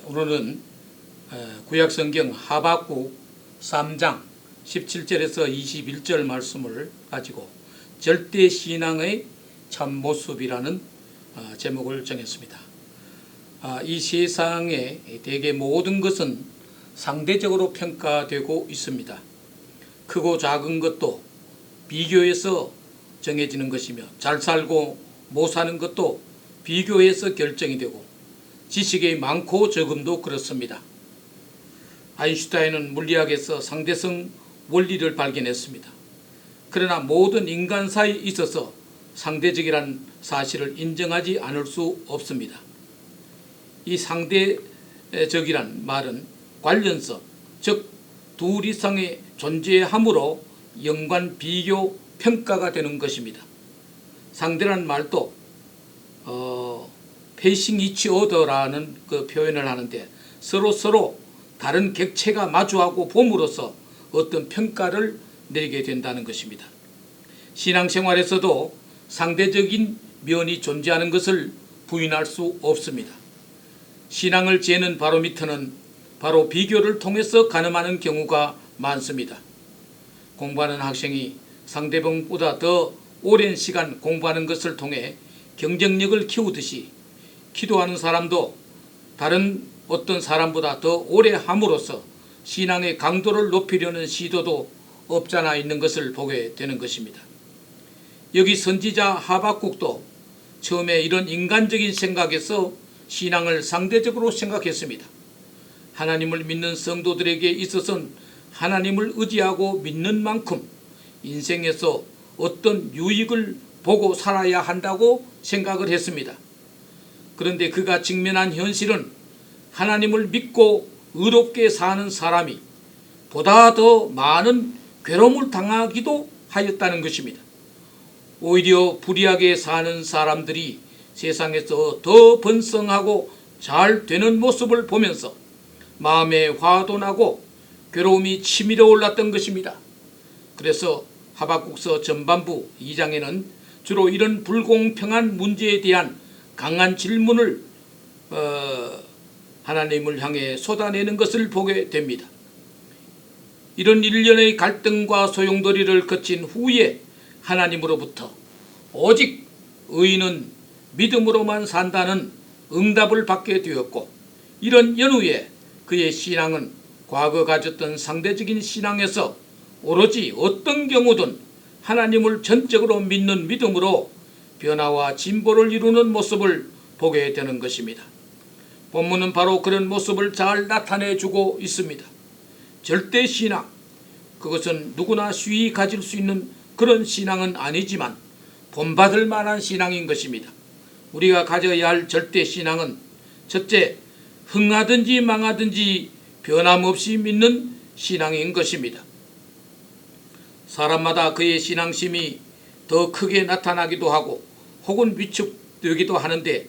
오늘은 구약성경 하박국 3장 17절에서 21절 말씀을 가지고 절대신앙의 참모습이라는 제목을 정했습니다. 이 세상에 대개 모든 것은 상대적으로 평가되고 있습니다. 크고 작은 것도 비교해서 정해지는 것이며 잘 살고 못 사는 것도 비교해서 결정이 되고 지식의 많고 적음도 그렇습니다. 아인슈타인은 물리학에서 상대성 원리를 발견했습니다. 그러나 모든 인간사에 있어서 상대적이란 사실을 인정하지 않을 수 없습니다. 이 상대적이란 말은 관련성, 즉 둘 이상의 존재함으로 연관, 비교, 평가가 되는 것입니다. 상대란 말도 페이싱 이치 오더라는 그 표현을 하는데 서로 다른 객체가 마주하고 봄으로써 어떤 평가를 내리게 된다는 것입니다. 신앙생활에서도 상대적인 면이 존재하는 것을 부인할 수 없습니다. 신앙을 재는 바로미터는 바로 비교를 통해서 가늠하는 경우가 많습니다. 공부하는 학생이 상대방보다 더 오랜 시간 공부하는 것을 통해 경쟁력을 키우듯이 기도하는 사람도 다른 어떤 사람보다 더 오래 함으로써 신앙의 강도를 높이려는 시도도 없잖아 있는 것을 보게 되는 것입니다. 여기 선지자 하박국도 처음에 이런 인간적인 생각에서 신앙을 상대적으로 생각했습니다. 하나님을 믿는 성도들에게 있어서는 하나님을 의지하고 믿는 만큼 인생에서 어떤 유익을 보고 살아야 한다고 생각을 했습니다. 그런데 그가 직면한 현실은 하나님을 믿고 의롭게 사는 사람이 보다 더 많은 괴로움을 당하기도 하였다는 것입니다. 오히려 불의하게 사는 사람들이 세상에서 더 번성하고 잘 되는 모습을 보면서 마음에 화도 나고 괴로움이 치밀어 올랐던 것입니다. 그래서 하박국서 전반부 2장에는 주로 이런 불공평한 문제에 대한 강한 질문을 하나님을 향해 쏟아내는 것을 보게 됩니다. 이런 일련의 갈등과 소용돌이를 거친 후에 하나님으로부터 오직 의인은 믿음으로만 산다는 응답을 받게 되었고, 이런 연후에 그의 신앙은 과거 가졌던 상대적인 신앙에서 오로지 어떤 경우든 하나님을 전적으로 믿는 믿음으로 변화와 진보를 이루는 모습을 보게 되는 것입니다. 본문은 바로 그런 모습을 잘 나타내주고 있습니다. 절대신앙, 그것은 누구나 쉬이 가질 수 있는 그런 신앙은 아니지만 본받을 만한 신앙인 것입니다. 우리가 가져야 할 절대신앙은 첫째, 흥하든지 망하든지 변함없이 믿는 신앙인 것입니다. 사람마다 그의 신앙심이 더 크게 나타나기도 하고 혹은 위축되기도 하는데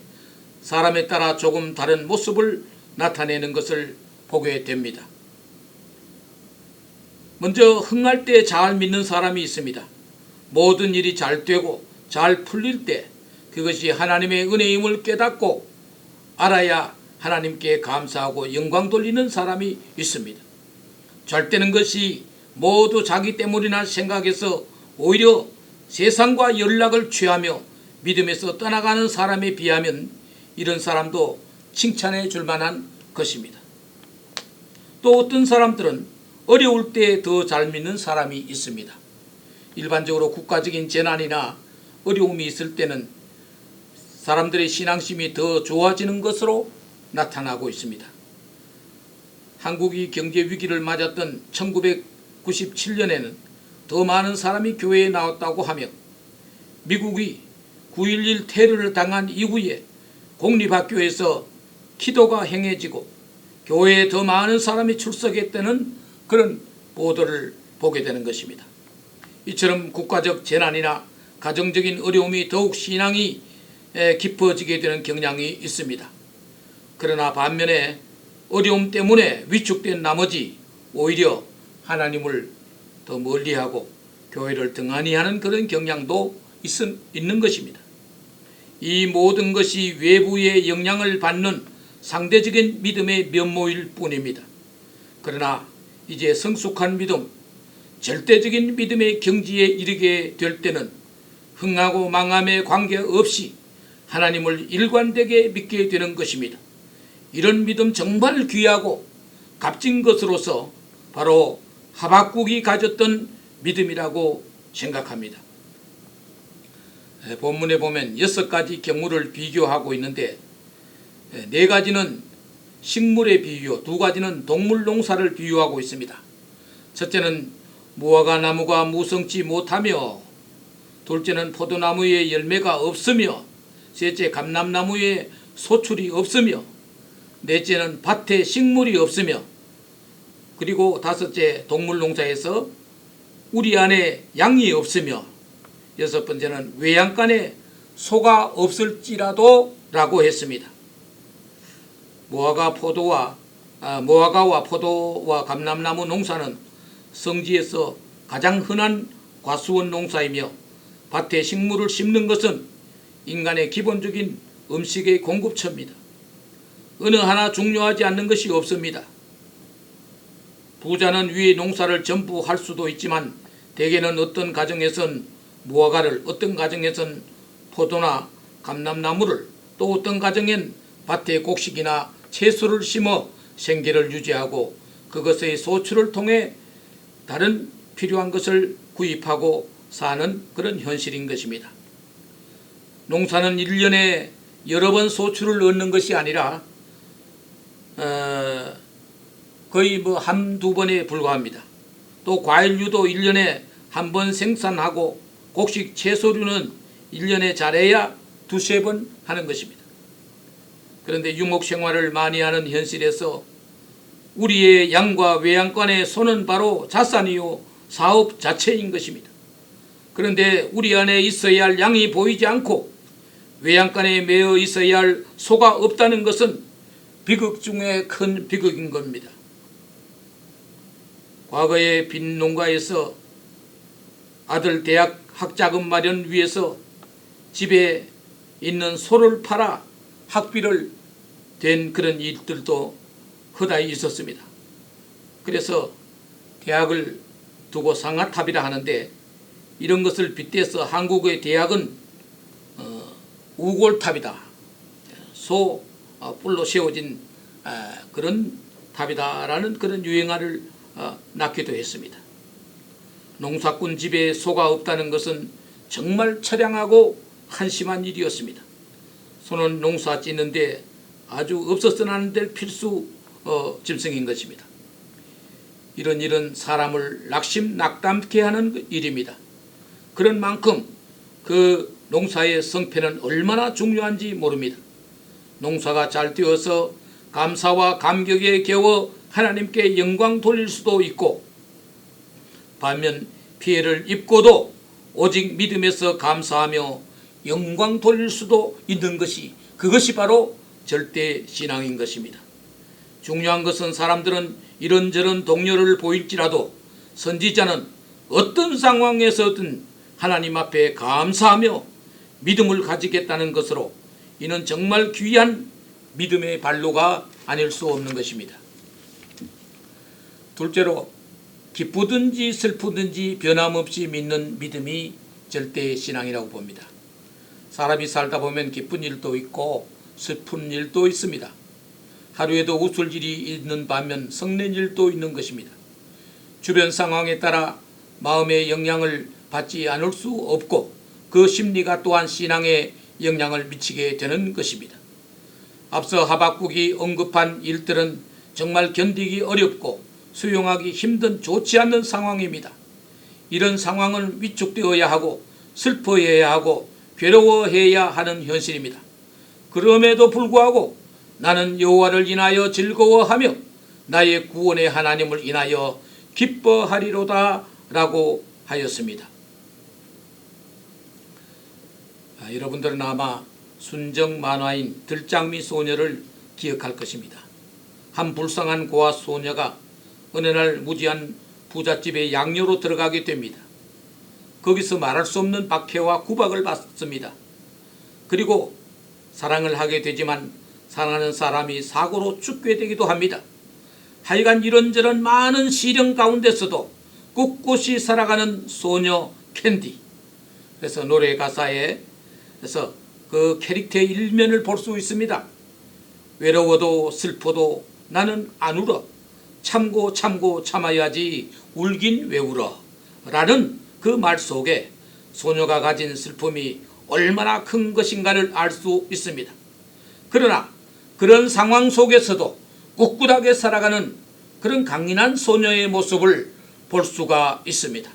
사람에 따라 조금 다른 모습을 나타내는 것을 보게 됩니다. 먼저 흥할 때 잘 믿는 사람이 있습니다. 모든 일이 잘 되고 잘 풀릴 때 그것이 하나님의 은혜임을 깨닫고 알아야 하나님께 감사하고 영광 돌리는 사람이 있습니다. 잘 되는 것이 모두 자기 때문이라 생각해서 오히려 세상과 연락을 취하며 믿음에서 떠나가는 사람에 비하면 이런 사람도 칭찬해 줄 만한 것입니다. 또 어떤 사람들은 어려울 때 더 잘 믿는 사람이 있습니다. 일반적으로 국가적인 재난이나 어려움이 있을 때는 사람들의 신앙심이 더 좋아지는 것으로 나타나고 있습니다. 한국이 경제 위기를 맞았던 1997년에는 더 많은 사람이 교회에 나왔다고 하며 미국이 9.11 테러를 당한 이후에 공립학교에서 기도가 행해지고 교회에 더 많은 사람이 출석했다는 그런 보도를 보게 되는 것입니다. 이처럼 국가적 재난이나 가정적인 어려움이 더욱 신앙이 깊어지게 되는 경향이 있습니다. 그러나 반면에 어려움 때문에 위축된 나머지 오히려 하나님을 더 멀리하고 교회를 등한히 하는 그런 경향도 있는 것입니다. 이 모든 것이 외부의 영향을 받는 상대적인 믿음의 면모일 뿐입니다. 그러나 이제 성숙한 믿음, 절대적인 믿음의 경지에 이르게 될 때는 흥하고 망함에 관계없이 하나님을 일관되게 믿게 되는 것입니다. 이런 믿음 정말 귀하고 값진 것으로서 바로 하박국이 가졌던 믿음이라고 생각합니다. 본문에 보면 6가지 경우를 비교하고 있는데 4가지는 식물의 비유, 2가지는 동물 농사를 비유하고 있습니다. 첫째는 무화과 나무가 무성치 못하며, 둘째는 포도나무에 열매가 없으며, 셋째 감람나무에 소출이 없으며, 넷째는 밭에 식물이 없으며, 그리고 다섯째 동물농사에서 우리 안에 양이 없으며, 여섯 번째는 외양간에 소가 없을지라도 라고 했습니다. 무화과와 포도와 감람나무 농사는 성지에서 가장 흔한 과수원 농사이며, 밭에 식물을 심는 것은 인간의 기본적인 음식의 공급처입니다. 어느 하나 중요하지 않는 것이 없습니다. 부자는 위의 농사를 전부 할 수도 있지만 대개는 어떤 가정에선 무화과를, 어떤 가정에선 포도나 감람나무를, 또 어떤 가정엔 밭에 곡식이나 채소를 심어 생계를 유지하고 그것의 소출을 통해 다른 필요한 것을 구입하고 사는 그런 현실인 것입니다. 농사는 1년에 여러 번 소출을 얻는 것이 아니라 거의 한두 번에 불과합니다. 또 과일류도 1년에 한 번 생산하고 곡식 채소류는 1년에 잘해야 두세 번 하는 것입니다. 그런데 유목생활을 많이 하는 현실에서 우리의 양과 외양간의 소는 바로 자산이요 사업 자체인 것입니다. 그런데 우리 안에 있어야 할 양이 보이지 않고 외양간에 매어 있어야 할 소가 없다는 것은 비극 중에 큰 비극인 겁니다. 과거에 빈 농가에서 아들 대학 학자금 마련 위해서 집에 있는 소를 팔아 학비를 댄 그런 일들도 허다히 있었습니다. 그래서 대학을 두고 상아탑이라 하는데, 이런 것을 빗대서 한국의 대학은 우골탑이다, 소 뿔로 세워진 그런 탑이다라는 그런 유행어를 낳기도 했습니다. 농사꾼 집에 소가 없다는 것은 정말 처량하고 한심한 일이었습니다. 소는 농사 짓는데 아주 없어서는 안 될 필수 짐승인 것입니다. 이런 일은 사람을 낙심낙담케 하는 일입니다. 그런 만큼 그 농사의 성패는 얼마나 중요한지 모릅니다. 농사가 잘 되어서 감사와 감격에 겨워 하나님께 영광 돌릴 수도 있고, 반면 피해를 입고도 오직 믿음에서 감사하며 영광 돌릴 수도 있는 것이, 그것이 바로 절대 신앙인 것입니다. 중요한 것은 사람들은 이런저런 동료를 보일지라도 선지자는 어떤 상황에서든 하나님 앞에 감사하며 믿음을 가지겠다는 것으로, 이는 정말 귀한 믿음의 발로가 아닐 수 없는 것입니다. 둘째로, 기쁘든지 슬프든지 변함없이 믿는 믿음이 절대 신앙이라고 봅니다. 사람이 살다 보면 기쁜 일도 있고 슬픈 일도 있습니다. 하루에도 웃을 일이 있는 반면 성낸 일도 있는 것입니다. 주변 상황에 따라 마음의 영향을 받지 않을 수 없고, 그 심리가 또한 신앙에 영향을 미치게 되는 것입니다. 앞서 하박국이 언급한 일들은 정말 견디기 어렵고 수용하기 힘든 좋지 않는 상황입니다. 이런 상황은 위축되어야 하고 슬퍼해야 하고 괴로워해야 하는 현실입니다. 그럼에도 불구하고 나는 여호와를 인하여 즐거워하며 나의 구원의 하나님을 인하여 기뻐하리로다 라고 하였습니다. 여러분들은 아마 순정 만화인 들장미 소녀를 기억할 것입니다. 한 불쌍한 고아 소녀가 어느 날 무지한 부잣집에 양녀로 들어가게 됩니다. 거기서 말할 수 없는 박해와 구박을 받습니다. 그리고 사랑을 하게 되지만 사랑하는 사람이 사고로 죽게 되기도 합니다. 하여간 이런저런 많은 시련 가운데서도 꿋꿋이 살아가는 소녀 캔디. 그래서 노래 가사에 그래서 그 캐릭터의 일면을 볼 수 있습니다. 외로워도 슬퍼도 나는 안 울어. 참고 참고 참아야지 울긴 왜 울어. 라는 그 말 속에 소녀가 가진 슬픔이 얼마나 큰 것인가를 알 수 있습니다. 그러나 그런 상황 속에서도 꿋꿋하게 살아가는 그런 강인한 소녀의 모습을 볼 수가 있습니다.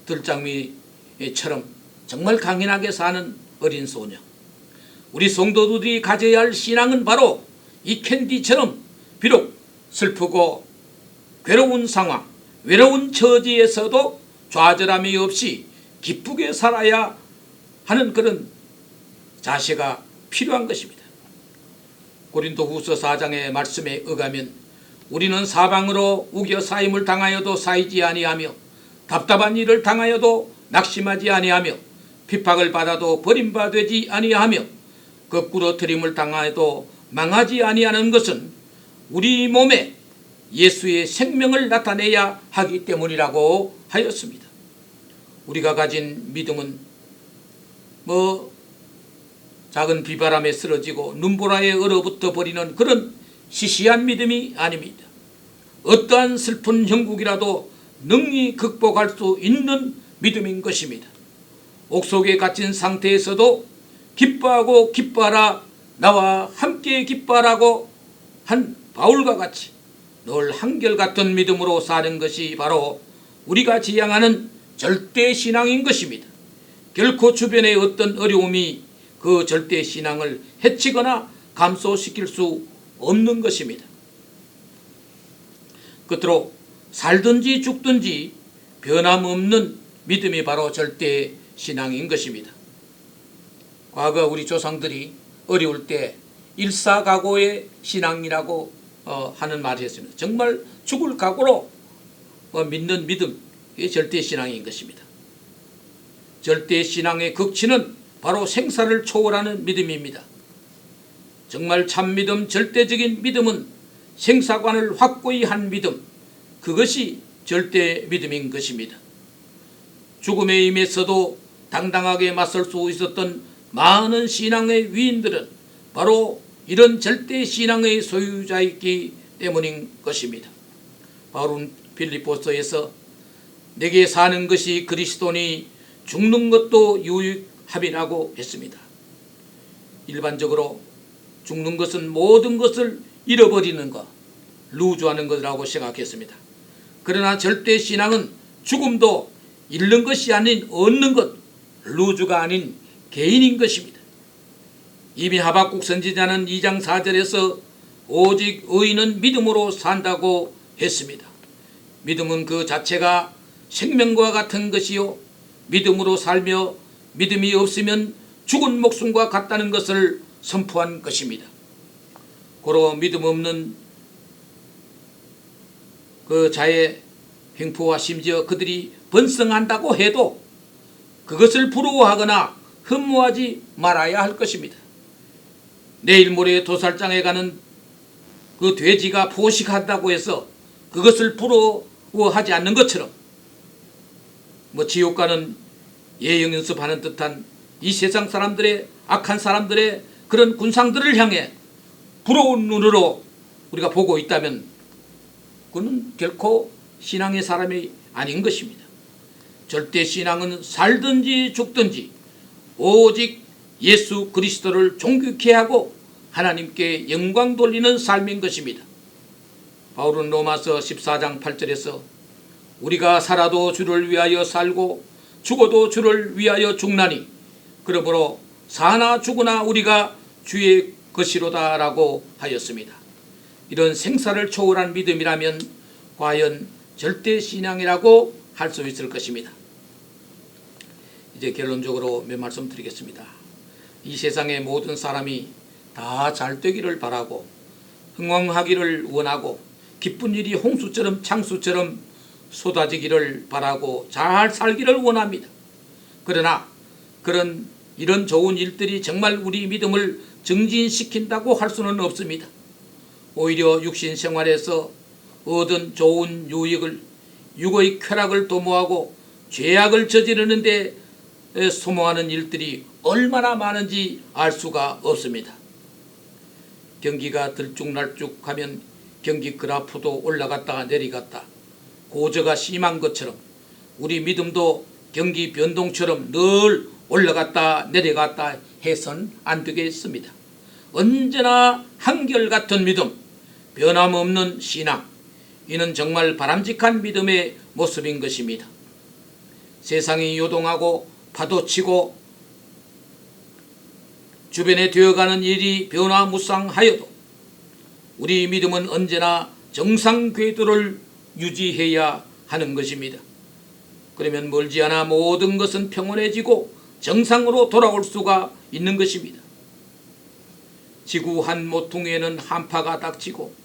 들장미처럼 정말 강인하게 사는 어린 소녀. 우리 성도들이 가져야 할 신앙은 바로 이 캔디처럼 비록 슬프고 괴로운 상황, 외로운 처지에서도 좌절함이 없이 기쁘게 살아야 하는 그런 자세가 필요한 것입니다. 고린도후서 4장의 말씀에 의하면 우리는 사방으로 우겨 사임을 당하여도 사이지 아니하며 답답한 일을 당하여도 낙심하지 아니하며 핍박을 받아도 버림받지 아니하며 거꾸로 트림을 당하여도 망하지 아니하는 것은 우리 몸에 예수의 생명을 나타내야 하기 때문이라고 하였습니다. 우리가 가진 믿음은 작은 비바람에 쓰러지고 눈보라에 얼어붙어 버리는 그런 시시한 믿음이 아닙니다. 어떠한 슬픈 형국이라도 능히 극복할 수 있는 믿음인 것입니다. 옥속에 갇힌 상태에서도 기뻐하고 기뻐하라, 나와 함께 기뻐하라고 한 바울과 같이 늘 한결같은 믿음으로 사는 것이 바로 우리가 지향하는 절대 신앙인 것입니다. 결코 주변의 어떤 어려움이 그 절대 신앙을 해치거나 감소시킬 수 없는 것입니다. 끝으로 살든지 죽든지 변함없는 믿음이 바로 절대 신앙인 것입니다. 과거 우리 조상들이 어려울 때 일사각오의 신앙이라고 하는 말이 있습니다. 정말 죽을 각오로 믿는 믿음이 절대 신앙인 것입니다. 절대 신앙의 극치는 바로 생사를 초월하는 믿음입니다. 정말 참믿음, 절대적인 믿음은 생사관을 확고히 한 믿음, 그것이 절대 믿음인 것입니다. 죽음에 임했어도 당당하게 맞설 수 있었던 많은 신앙의 위인들은 바로 이런 절대 신앙의 소유자이기 때문인 것입니다. 바울은 빌립보서에서 내게 사는 것이 그리스도니 죽는 것도 유익함이라고 했습니다. 일반적으로 죽는 것은 모든 것을 잃어버리는 것, 루즈하는 것이라고 생각했습니다. 그러나 절대 신앙은 죽음도 잃는 것이 아닌 얻는 것, 루즈가 아닌 개인인 것입니다. 이미 하박국 선지자는 2장 4절에서 오직 의인은 믿음으로 산다고 했습니다. 믿음은 그 자체가 생명과 같은 것이요 믿음으로 살며 믿음이 없으면 죽은 목숨과 같다는 것을 선포한 것입니다. 고로 믿음 없는 그 자의 횡포와 심지어 그들이 번성한다고 해도 그것을 부러워하거나 흠모하지 말아야 할 것입니다. 내일 모레 도살장에 가는 그 돼지가 포식한다고 해서 그것을 부러워하지 않는 것처럼 지옥 가는 예영 연습하는 듯한 이 세상 사람들의 악한 사람들의 그런 군상들을 향해 부러운 눈으로 우리가 보고 있다면 그는 결코 신앙의 사람이 아닌 것입니다. 절대 신앙은 살든지 죽든지 오직 예수 그리스도를 존귀케 하고 하나님께 영광 돌리는 삶인 것입니다. 바울은 로마서 14장 8절에서 우리가 살아도 주를 위하여 살고 죽어도 주를 위하여 죽나니 그러므로 사나 죽으나 우리가 주의 것이로다 라고 하였습니다. 이런 생사를 초월한 믿음이라면 과연 절대 신앙이라고 할 수 있을 것입니다. 이제 결론적으로 몇 말씀 드리겠습니다. 이 세상의 모든 사람이 다 잘 되기를 바라고 흥왕하기를 원하고 기쁜 일이 홍수처럼 창수처럼 쏟아지기를 바라고 잘 살기를 원합니다. 그러나 그런 이런 좋은 일들이 정말 우리 믿음을 증진시킨다고 할 수는 없습니다. 오히려 육신 생활에서 얻은 좋은 유익을 육의 쾌락을 도모하고 죄악을 저지르는 데 소모하는 일들이 얼마나 많은지 알 수가 없습니다. 경기가 들쭉날쭉하면 경기 그래프도 올라갔다가 내려갔다 고저가 심한 것처럼 우리 믿음도 경기 변동처럼 늘 올라갔다 내려갔다 해선 안 되겠습니다. 언제나 한결같은 믿음, 변함없는 신앙, 이는 정말 바람직한 믿음의 모습인 것입니다. 세상이 요동하고 파도치고 주변에 되어가는 일이 변화무쌍하여도 우리 믿음은 언제나 정상 궤도를 유지해야 하는 것입니다. 그러면 멀지 않아 모든 것은 평온해지고 정상으로 돌아올 수가 있는 것입니다. 지구 한 모퉁이에는 한파가 닥치고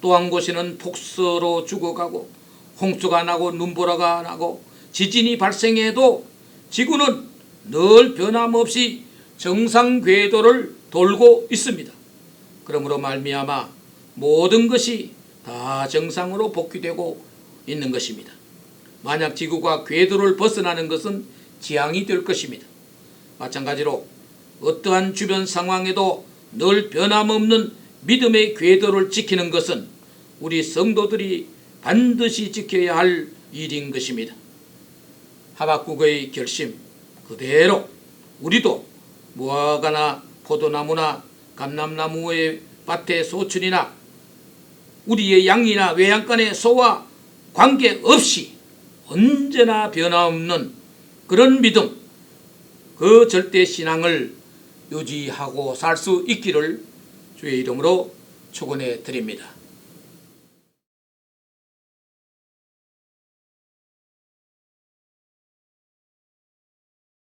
또 한 곳에는 폭설로 죽어가고 홍수가 나고 눈보라가 나고 지진이 발생해도 지구는 늘 변함없이 정상 궤도를 돌고 있습니다. 그러므로 말미암아 모든 것이 다 정상으로 복귀되고 있는 것입니다. 만약 지구가 궤도를 벗어나는 것은 재앙이 될 것입니다. 마찬가지로 어떠한 주변 상황에도 늘 변함없는 믿음의 궤도를 지키는 것은 우리 성도들이 반드시 지켜야 할 일인 것입니다. 하박국의 결심 그대로 우리도 무화과나 포도나무나 감람나무의 밭의 소출이나 우리의 양이나 외양간의 소와 관계없이 언제나 변함없는 그런 믿음, 그 절대 신앙을 유지하고 살 수 있기를 주의 이름으로 축원해 드립니다.